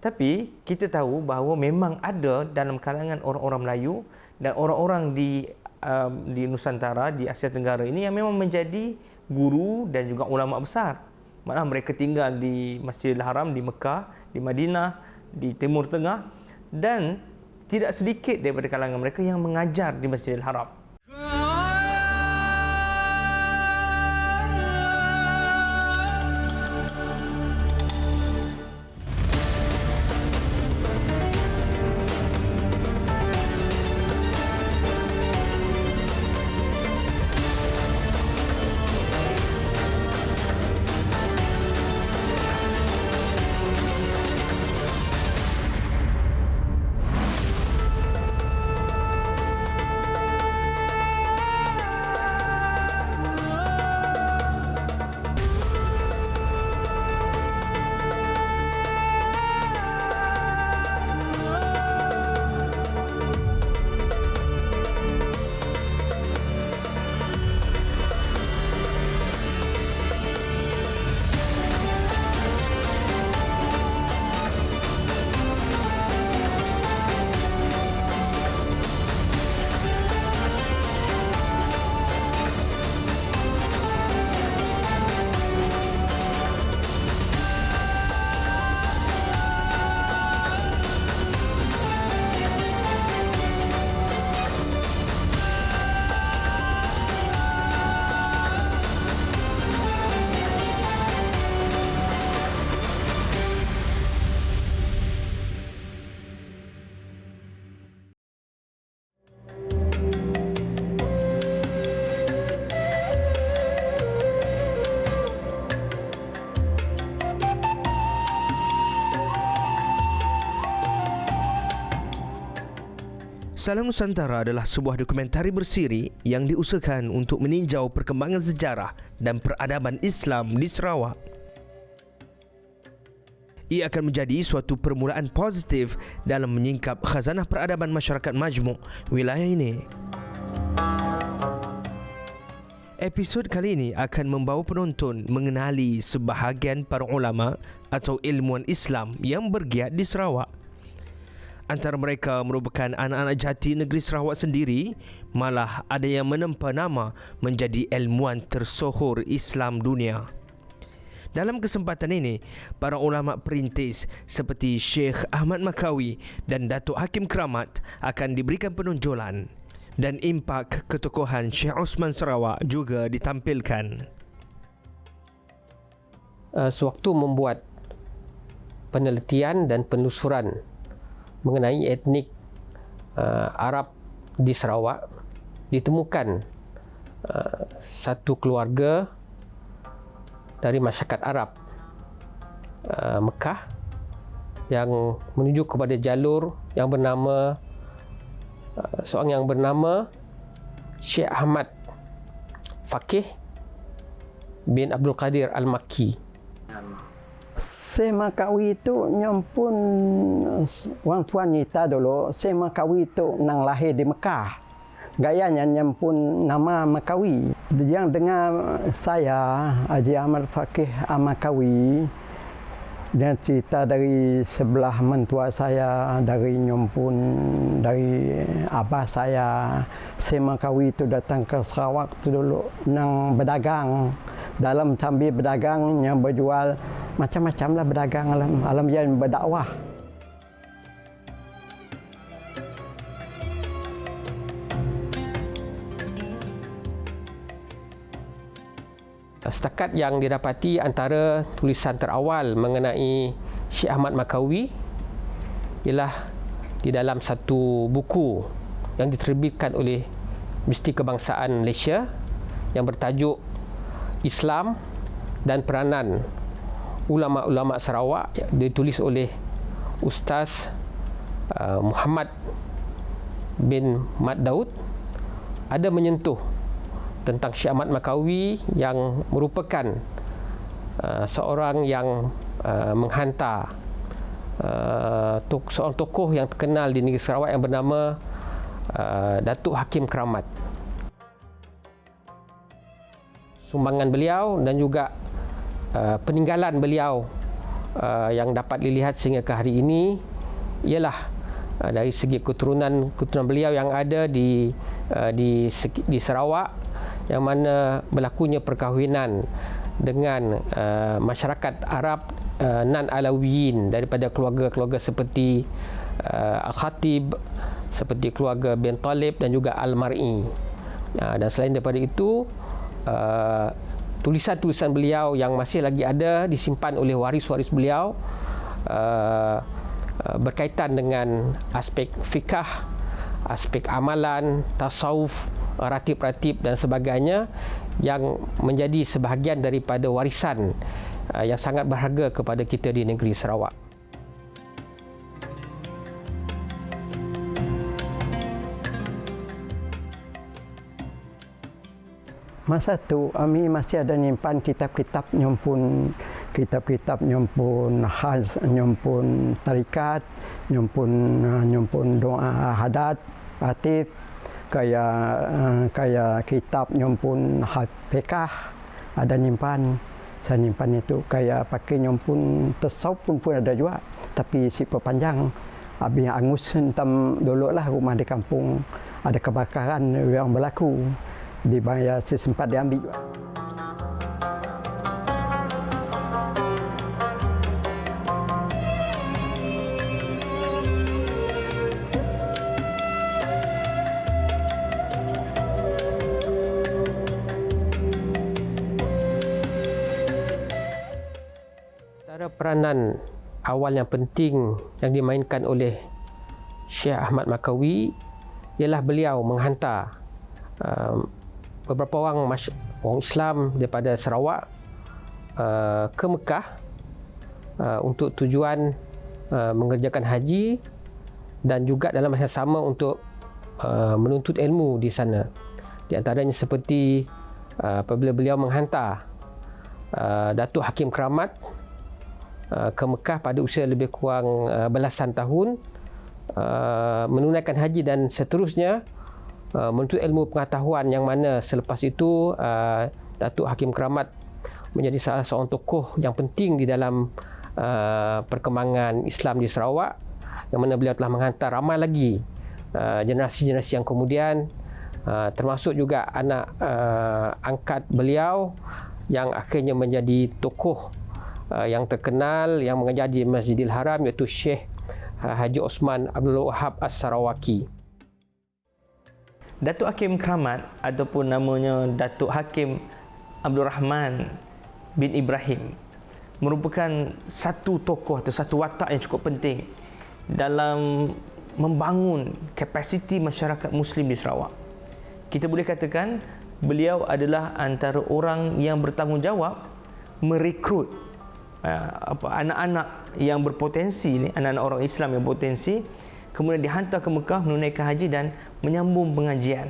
Tapi kita tahu bahawa memang ada dalam kalangan orang-orang Melayu dan orang-orang di Nusantara, di Asia Tenggara ini yang memang menjadi guru dan juga ulama besar. Malah mereka tinggal di Masjidil Haram, di Mekah, di Madinah, di Timur Tengah, dan tidak sedikit daripada kalangan mereka yang mengajar di Masjidil Haram. Salam Nusantara adalah sebuah dokumentari bersiri yang diusahakan untuk meninjau perkembangan sejarah dan peradaban Islam di Sarawak. Ia akan menjadi suatu permulaan positif dalam menyingkap khazanah peradaban masyarakat majmuk wilayah ini. Episod kali ini akan membawa penonton mengenali sebahagian para ulama atau ilmuwan Islam yang bergiat di Sarawak. Antara mereka merupakan anak-anak jati negeri Sarawak sendiri, malah ada yang menempa nama menjadi ilmuwan tersohor Islam dunia. Dalam kesempatan ini, para ulama perintis seperti Syekh Ahmad Makawi dan Datuk Hakim Keramat akan diberikan penonjolan, dan impak ketokohan Syekh Osman Sarawak juga ditampilkan. Sewaktu membuat penelitian dan penelusuran mengenai etnik Arab di Sarawak, ditemukan satu keluarga dari masyarakat Arab Mekah yang menuju kepada jalur yang bernama seorang yang bernama Syekh Ahmad Faqih bin Abdul Qadir Al-Makki. Syekh Makawi itu nyampun orang tuan kita dulu. Syekh Makawi itu nang lahir di Mekah. Gayanya nyampun nama Makawi. Yang dengar saya, Haji Ahmad Faqih Makawi, dia cerita dari sebelah mentua saya, dari nyampun, dari abah saya. Syekh Makawi itu datang ke Sarawak tu dulu nang berdagang. Dalam sambil berdagang, yang berjual macam-macam lah berdagang alam yang berdakwah. Setakat yang didapati antara tulisan terawal mengenai Syekh Ahmad Makawi ialah di dalam satu buku yang diterbitkan oleh Mesti Kebangsaan Malaysia yang bertajuk Islam dan Peranan Ulama-Ulama Sarawak, ditulis oleh Ustaz Muhammad bin Mat Daud, ada menyentuh tentang Syekh Ahmad Makawi yang merupakan seorang yang menghantar seorang tokoh yang terkenal di negeri Sarawak yang bernama Datuk Hakim Keramat. Sumbangan beliau dan juga peninggalan beliau yang dapat dilihat sehingga ke hari ini ialah dari segi keturunan beliau yang ada di Sarawak, yang mana berlakunya perkahwinan dengan masyarakat Arab non-Alawiyin daripada keluarga-keluarga seperti Al-Khatib, seperti keluarga bin Talib dan juga Al-Mar'i. Dan selain daripada itu, tulisan-tulisan beliau yang masih lagi ada disimpan oleh waris-waris beliau berkaitan dengan aspek fikah, aspek amalan, tasawuf, ratib-ratib dan sebagainya, yang menjadi sebahagian daripada warisan yang sangat berharga kepada kita di negeri Sarawak. Masa tu kami masih ada nyimpan kitab-kitab nyompun haj, nyompun tarikat, nyompun doa hadat, ratib, kayak kitab nyompun fikah ada nyimpan. Saya nyimpan itu kayak pakai nyompun tasawuf pun ada juga, tapi si panjang. Habis angus entam dulu lah rumah di kampung ada kebakaran yang berlaku. Dibayar sempat diambil juga. Antara peranan awal yang penting yang dimainkan oleh Syekh Ahmad Makawi ialah beliau menghantar beberapa orang Islam daripada Sarawak ke Mekah untuk tujuan mengerjakan haji dan juga dalam masa sama untuk menuntut ilmu di sana. Di antaranya seperti apabila beliau menghantar Datuk Hakim Keramat ke Mekah pada usia lebih kurang belasan tahun, menunaikan haji dan seterusnya, menuntut ilmu pengetahuan, yang mana selepas itu Datuk Hakim Keramat menjadi salah seorang tokoh yang penting di dalam perkembangan Islam di Sarawak, yang mana beliau telah menghantar ramai lagi generasi-generasi yang kemudian, termasuk juga anak angkat beliau yang akhirnya menjadi tokoh yang terkenal yang mengajar di Masjidil Haram, iaitu Syekh Haji Osman Abdul Wahab As-Sarawaki. Datuk Hakim Keramat ataupun namanya Datuk Hakim Abdul Rahman bin Ibrahim merupakan satu tokoh atau satu watak yang cukup penting dalam membangun kapasiti masyarakat Muslim di Sarawak. Kita boleh katakan beliau adalah antara orang yang bertanggungjawab merekrut anak-anak yang berpotensi ni, anak-anak orang Islam yang berpotensi, kemudian dihantar ke Mekah menunaikan haji dan menyambung pengajian.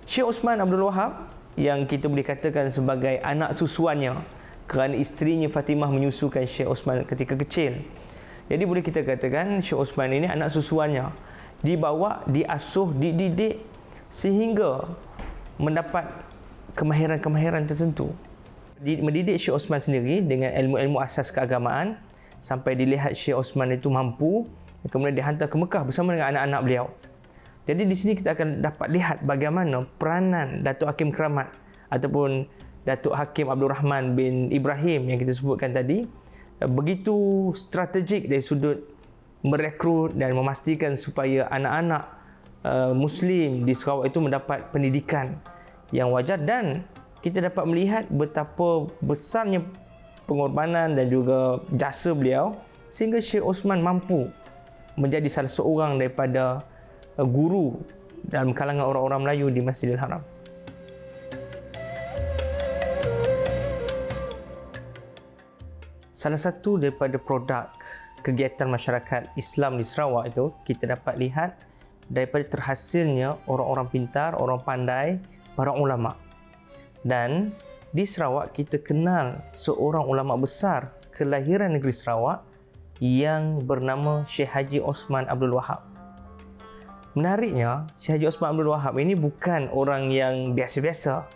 Syekh Osman Abdul Wahab yang kita boleh katakan sebagai anak susuannya, kerana isterinya Fatimah menyusukan Syekh Osman ketika kecil. Jadi boleh kita katakan Syekh Osman ini anak susuannya, dibawa, diasuh, dididik sehingga mendapat kemahiran-kemahiran tertentu. Mendidik Syekh Osman sendiri dengan ilmu-ilmu asas keagamaan sampai dilihat Syekh Osman itu mampu, kemudian dihantar ke Mekah bersama dengan anak-anak beliau. Jadi di sini kita akan dapat lihat bagaimana peranan Datuk Hakim Keramat ataupun Datuk Hakim Abdul Rahman bin Ibrahim yang kita sebutkan tadi begitu strategik dari sudut merekrut dan memastikan supaya anak-anak Muslim di Sarawak itu mendapat pendidikan yang wajar, dan kita dapat melihat betapa besarnya pengorbanan dan juga jasa beliau sehingga Syekh Osman mampu menjadi salah seorang daripada guru dalam kalangan orang-orang Melayu di Masjidil Haram. Salah satu daripada produk kegiatan masyarakat Islam di Sarawak itu kita dapat lihat daripada terhasilnya orang-orang pintar, orang pandai, para ulama. Dan di Sarawak kita kenal seorang ulama besar kelahiran negeri Sarawak yang bernama Syekh Haji Osman Abdul Wahab. Menariknya, Syekh Haji Osman Abdul Wahab ini bukan orang yang biasa-biasa.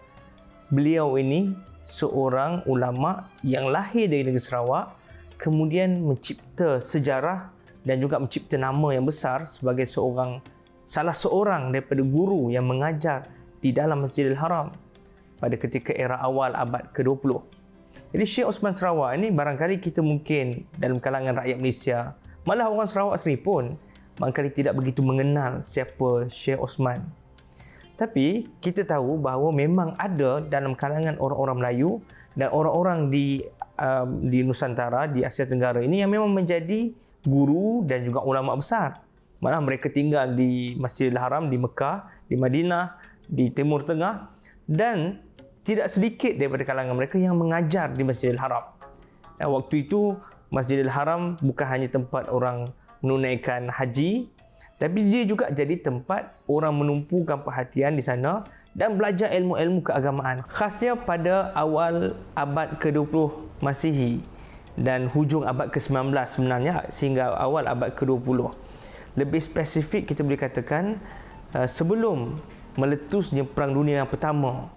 Beliau ini seorang ulama yang lahir dari negeri Sarawak, kemudian mencipta sejarah dan juga mencipta nama yang besar sebagai salah seorang daripada guru yang mengajar di dalam Masjidil Haram pada ketika era awal abad ke-20. Jadi Syekh Osman Sarawak ini barangkali kita mungkin dalam kalangan rakyat Malaysia, malah orang Sarawak sendiri pun barangkali tidak begitu mengenal siapa Syekh Osman. Tapi kita tahu bahawa memang ada dalam kalangan orang-orang Melayu dan orang-orang di Nusantara, di Asia Tenggara ini yang memang menjadi guru dan juga ulama besar. Malah mereka tinggal di Masjidil Haram, di Mekah, di Madinah, di Timur Tengah, dan tidak sedikit daripada kalangan mereka yang mengajar di Masjidil Haram. Dan waktu itu Masjidil Haram bukan hanya tempat orang menunaikan haji, tapi dia juga jadi tempat orang menumpukan perhatian di sana dan belajar ilmu-ilmu keagamaan. Khasnya pada awal abad ke-20 Masihi dan hujung abad ke-19 sebenarnya sehingga awal abad ke-20. Lebih spesifik kita boleh katakan sebelum meletusnya Perang Dunia yang Pertama.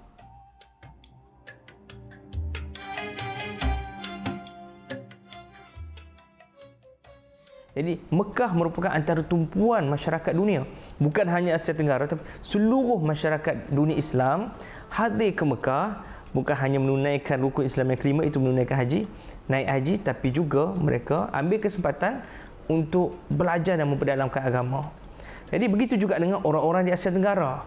Jadi Mekah merupakan antara tumpuan masyarakat dunia. Bukan hanya Asia Tenggara, tapi seluruh masyarakat dunia Islam hadir ke Mekah, bukan hanya menunaikan rukun Islam yang kelima, itu menunaikan haji, naik haji, tapi juga mereka ambil kesempatan untuk belajar dan memperdalamkan agama. Jadi begitu juga dengan orang-orang di Asia Tenggara,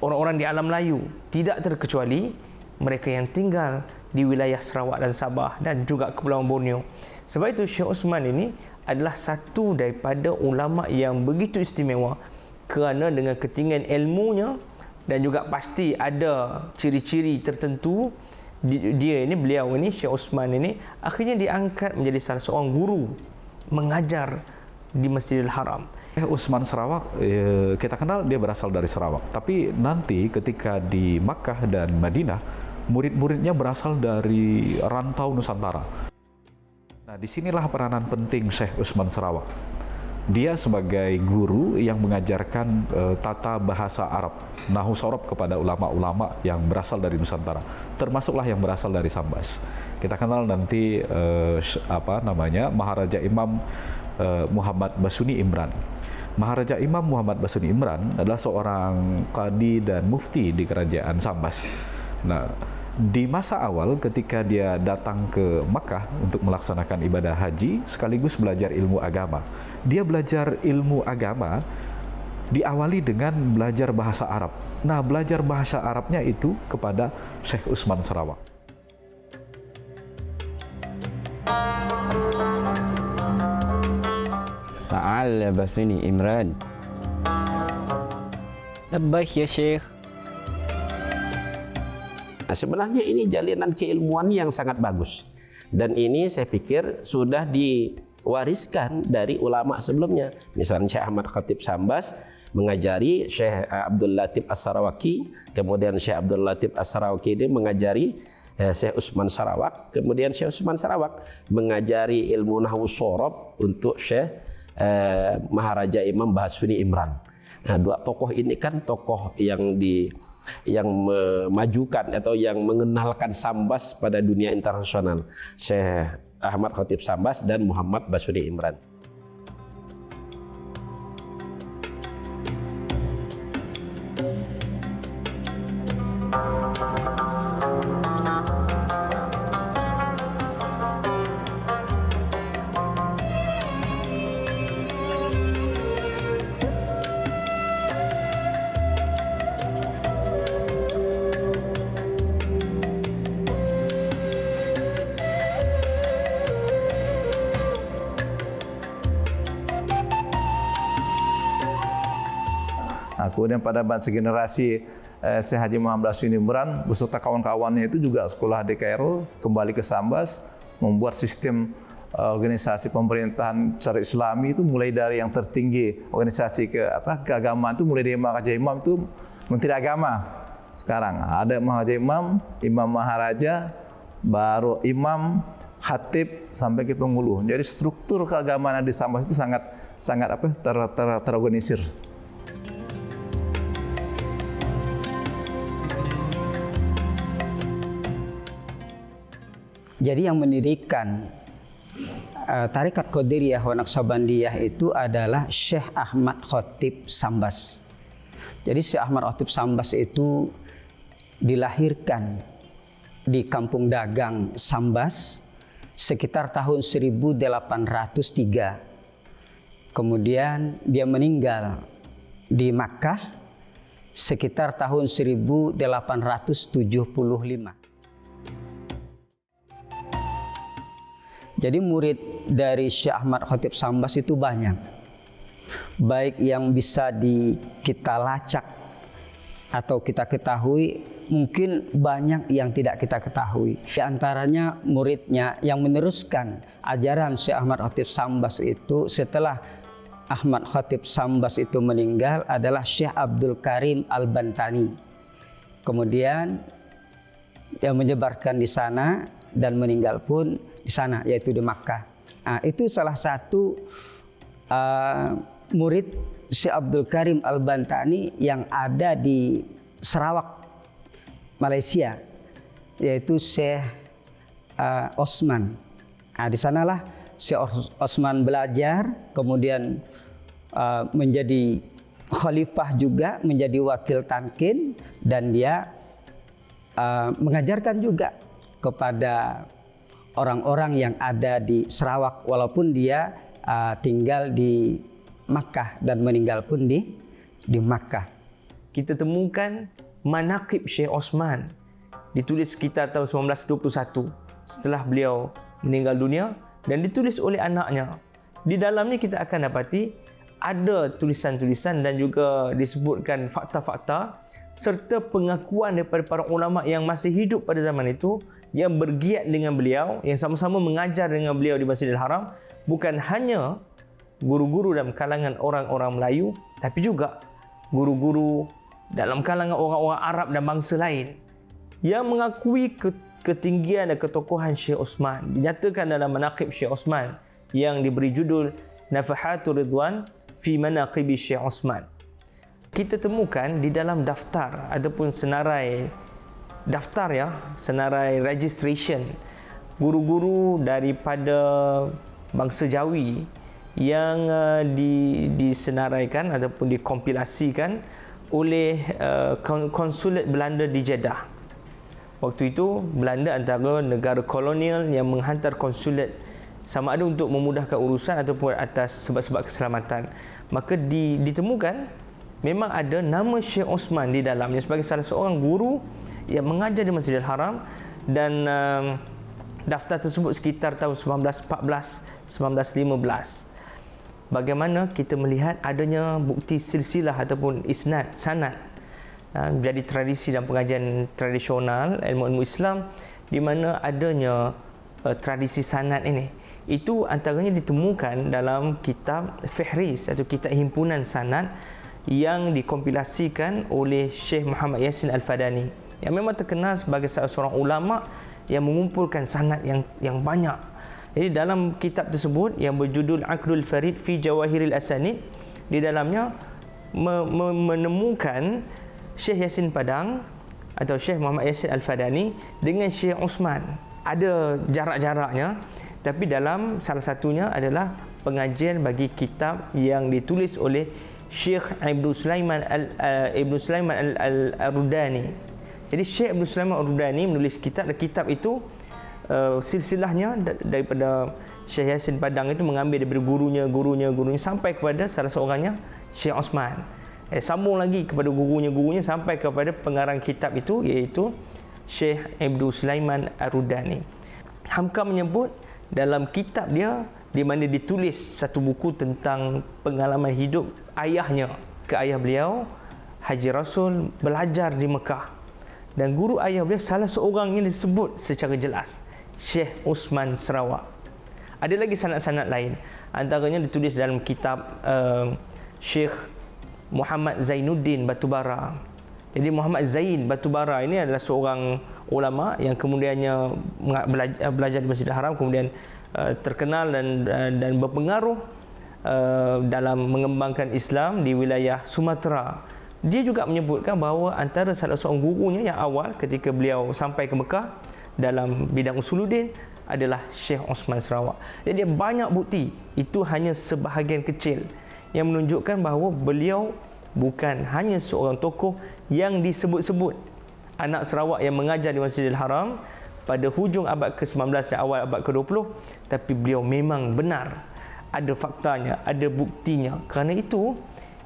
orang-orang di alam Melayu, tidak terkecuali mereka yang tinggal di wilayah Sarawak dan Sabah dan juga Kepulauan Borneo. Sebab itu Syekh Osman ini adalah satu daripada ulama yang begitu istimewa kerana dengan ketinggian ilmunya dan juga pasti ada ciri-ciri tertentu beliau ini Syekh Osman ini akhirnya diangkat menjadi salah seorang guru mengajar di Masjidil Haram. Osman Sarawak, kita kenal dia berasal dari Sarawak, tapi nanti ketika di Makkah dan Madinah murid-muridnya berasal dari rantau Nusantara. Nah, disinilah peranan penting Syekh Osman Sarawak. Dia sebagai guru yang mengajarkan tata bahasa Arab, nahwu sorob kepada ulama-ulama yang berasal dari Nusantara, termasuklah yang berasal dari Sambas. Kita kenal nanti Maharaja Imam Muhammad Basuni Imran. Maharaja Imam Muhammad Basuni Imran adalah seorang qadi dan mufti di kerajaan Sambas. Nah, di masa awal ketika dia datang ke Makkah untuk melaksanakan ibadah haji sekaligus belajar ilmu agama. Dia belajar ilmu agama diawali dengan belajar bahasa Arab. Nah, belajar bahasa Arabnya itu kepada Syekh Osman Sarawak. Ta'al Basuni Imran. Labbaik ya Syekh. Sebenarnya ini jalinan keilmuan yang sangat bagus, dan ini saya pikir sudah diwariskan dari ulama sebelumnya. Misalnya Syekh Ahmad Khatib Sambas mengajari Syekh Abdul Latif As-Sarawaki, kemudian Syekh Abdul Latif As-Sarawaki ini mengajari Syekh Osman Sarawak, kemudian Syekh Osman Sarawak mengajari ilmu nahwu sorob untuk Syekh Maharaja Imam Basuni Imran. Nah, dua tokoh ini kan tokoh yang memajukan atau yang mengenalkan Sambas pada dunia internasional, Syekh Ahmad Khatib Sambas dan Muhammad Basuni Imran. Kemudian pada masa generasi Syekh Haji Muhammad Basuni Imran beserta kawan-kawannya itu juga sekolah di Kairo, kembali ke Sambas, membuat sistem organisasi pemerintahan secara Islami itu mulai dari yang tertinggi organisasi keagamaan itu mulai dari Maharaja Imam itu Menteri Agama. Sekarang ada Maharaja Imam, Imam Maharaja, baru Imam, Khatib sampai ke penghulu. Jadi struktur keagamaan di Sambas itu sangat terorganisir. Jadi yang mendirikan Tarekat Qadiriyah wa Naqsabandiyah itu adalah Syekh Ahmad Khatib Sambas. Jadi Syekh Ahmad Khatib Sambas itu dilahirkan di Kampung Dagang Sambas sekitar tahun 1803. Kemudian dia meninggal di Makkah sekitar tahun 1875. Jadi murid dari Syekh Ahmad Khatib Sambas itu banyak. Baik yang bisa kita lacak atau kita ketahui, mungkin banyak yang tidak kita ketahui. Di antaranya muridnya yang meneruskan ajaran Syekh Ahmad Khatib Sambas itu setelah Ahmad Khatib Sambas itu meninggal adalah Syekh Abdul Karim Al-Bantani. Kemudian yang menyebarkan di sana dan meninggal pun di sana, yaitu di Makkah. Nah, itu salah satu murid Syekh Abdul Karim Al-Bantani yang ada di Sarawak, Malaysia, yaitu Syekh Osman. Nah, di sanalah Syekh Osman belajar, kemudian menjadi khalifah juga, menjadi wakil talqin, dan dia mengajarkan juga kepada orang-orang yang ada di Sarawak, walaupun dia tinggal di Makkah dan meninggal pun di Makkah. Kita temukan manaqib Syekh Osman ditulis sekitar tahun 1921 setelah beliau meninggal dunia dan ditulis oleh anaknya. Di dalamnya kita akan dapati ada tulisan-tulisan dan juga disebutkan fakta-fakta serta pengakuan daripada para ulama yang masih hidup pada zaman itu, yang bergiat dengan beliau, yang sama-sama mengajar dengan beliau di Masjidil Haram, bukan hanya guru-guru dalam kalangan orang-orang Melayu, tapi juga guru-guru dalam kalangan orang-orang Arab dan bangsa lain yang mengakui ketinggian dan ketokohan Syekh Osman. Dinyatakan dalam manaqib Syekh Osman yang diberi judul Nafahatul Ridwan fi Manaqibi Syekh Osman. Kita temukan di dalam daftar ataupun senarai registration guru-guru daripada bangsa Jawi yang disenaraikan ataupun dikompilasikan oleh konsulat Belanda di Jeddah. Waktu itu Belanda antara negara kolonial yang menghantar konsulat sama ada untuk memudahkan urusan ataupun atas sebab-sebab keselamatan. Maka ditemukan memang ada nama Syekh Osman di dalamnya sebagai salah seorang guru yang mengajar di Masjidil Haram, dan daftar tersebut sekitar tahun 1914, 1915. Bagaimana kita melihat adanya bukti silsilah ataupun isnad, sanad, menjadi tradisi dan pengajian tradisional ilmu-ilmu Islam di mana adanya tradisi sanad ini. Itu antaranya ditemukan dalam kitab Fihris atau kitab himpunan sanad yang dikompilasikan oleh Syekh Muhammad Yasin Al-Fadani, yang memang terkenal sebagai salah seorang ulama yang mengumpulkan sanad yang banyak. Jadi dalam kitab tersebut yang berjudul Aqdul Farid fi Jawahiril Asanid, di dalamnya menemukan Syekh Yasin Padang atau Syekh Muhammad Yasin Al-Fadani dengan Syekh Osman. Ada jarak-jaraknya, tapi dalam salah satunya adalah pengajian bagi kitab yang ditulis oleh Syekh Ibnu Sulaiman Al-Rudani. Jadi Syekh Ibnu Sulaiman Al-Rudani menulis kitab, dan kitab itu silsilahnya daripada Syekh Yasin Padang itu mengambil daripada gurunya sampai kepada salah seorangnya Syekh Osman. Sambung lagi kepada gurunya sampai kepada pengarang kitab itu, iaitu Syekh Ibnu Sulaiman Al-Rudani. Hamka menyebut dalam kitab dia di mana ditulis satu buku tentang pengalaman hidup ayahnya ke ayah beliau, Haji Rasul belajar di Mekah, dan guru ayah beliau salah seorang yang disebut secara jelas Syekh Osman Sarawak. Ada lagi sanad-sanad lain, antaranya ditulis dalam kitab Syekh Muhammad Zainuddin Batubara. Jadi Muhammad Zain Batubara ini adalah seorang ulama yang kemudiannya belajar di Masjidil Haram, kemudian terkenal dan berpengaruh dalam mengembangkan Islam di wilayah Sumatera. Dia juga menyebutkan bahawa antara salah seorang gurunya yang awal ketika beliau sampai ke Mekah dalam bidang usuluddin adalah Syekh Osman Sarawak. Jadi banyak bukti, itu hanya sebahagian kecil yang menunjukkan bahawa beliau bukan hanya seorang tokoh yang disebut-sebut anak Sarawak yang mengajar di Masjidil Haram pada hujung abad ke-19 dan awal abad ke-20, tapi beliau memang benar, ada faktanya, ada buktinya. Kerana itu,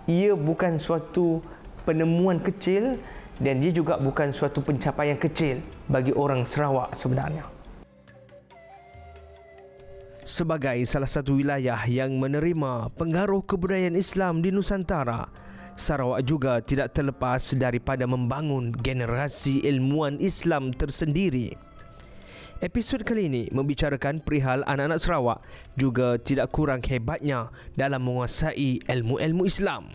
ia bukan suatu penemuan kecil dan dia juga bukan suatu pencapaian kecil bagi orang Sarawak sebenarnya. Sebagai salah satu wilayah yang menerima pengaruh kebudayaan Islam di Nusantara, Sarawak juga tidak terlepas daripada membangun generasi ilmuwan Islam tersendiri. Episod kali ini membicarakan perihal anak-anak Sarawak juga tidak kurang hebatnya dalam menguasai ilmu-ilmu Islam.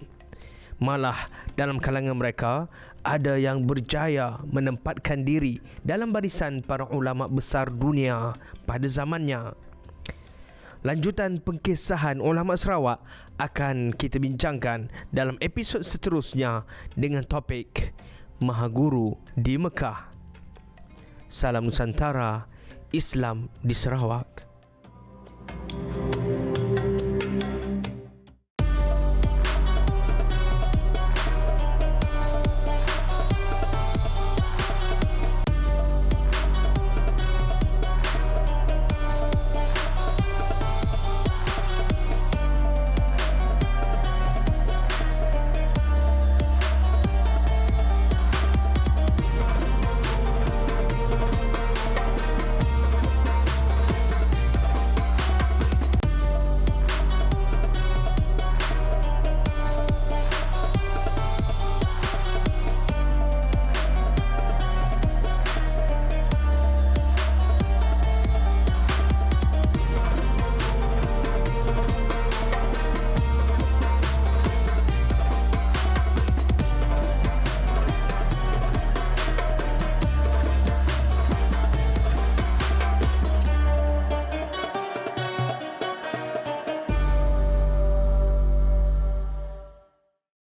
Malah dalam kalangan mereka ada yang berjaya menempatkan diri dalam barisan para ulama besar dunia pada zamannya. Lanjutan pengkisahan ulama Sarawak akan kita bincangkan dalam episod seterusnya dengan topik Mahaguru di Mekah. Salam Nusantara, Islam di Sarawak.